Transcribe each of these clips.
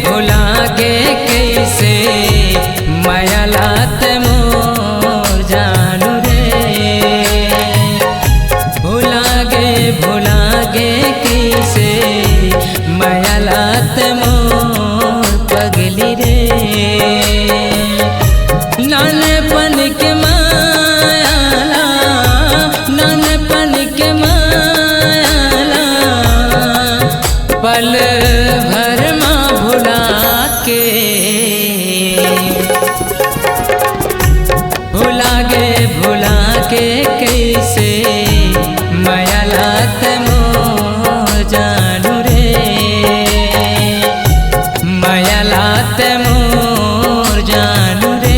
भुला गे कैसे माया लात मोर जानू रे। भुला गे कैसे माया लात मोर पगली रे। नानपन के मायाला नानपन के मायाला पल भर भुला के कैसे माया लात मोर जानू रे। माया लात मोर जानू रे।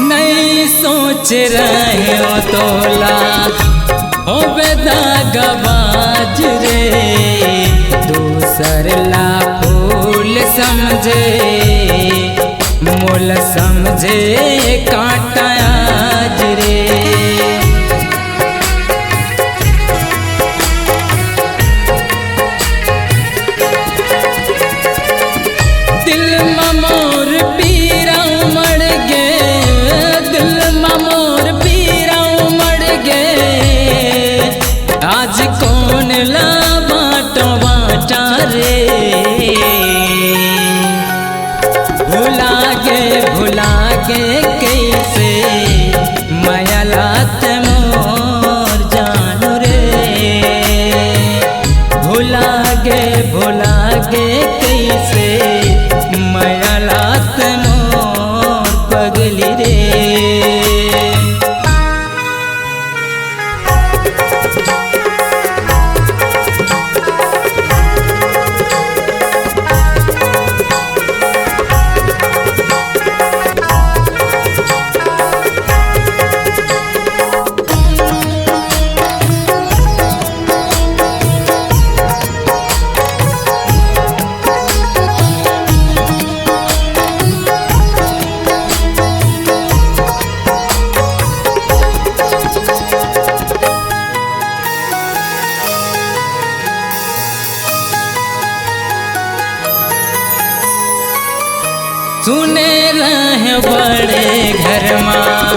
नहीं सोच रहे हो तोला हो बेदागबाज रे। दूसर ला फूल समझे मोल समझे कांटा आज रे। दिल ममोर पीरा उमड़ गे, दिल ममोर पीरा उमड़ गे। आज कौन ला बाटो बाटा रे। भुला गे कैसे माया लात मोर जानू रे। भुला गे कैसे माया लात मोर पगली रे। सुने रहे बड़े घर माँ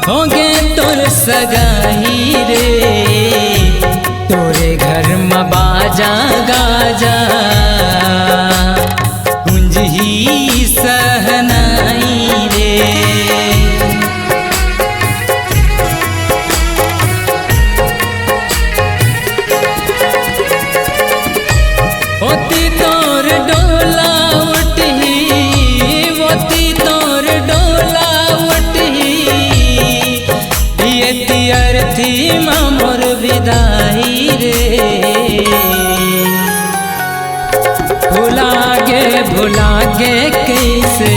होंगे तोर सगाई रे। तोरे घर माँ बाजा गाजा कुंज ही सहनाई रे। होती तोर डोला अर्थी मोर विदाई रे। भुला गे कैसे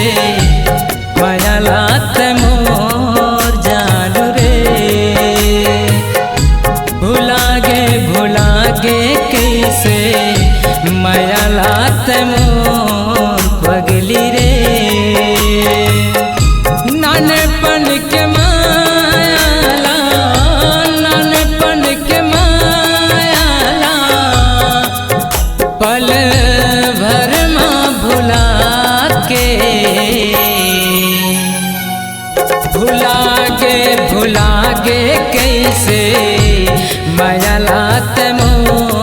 माया लात मोर जानू रे। भुला गे कैसे माया लात मोर पगली रे। नानपन के मायाला, नानपन के मायाला, पल भर माँ भुला के, भुला के कैसे माया लात मोर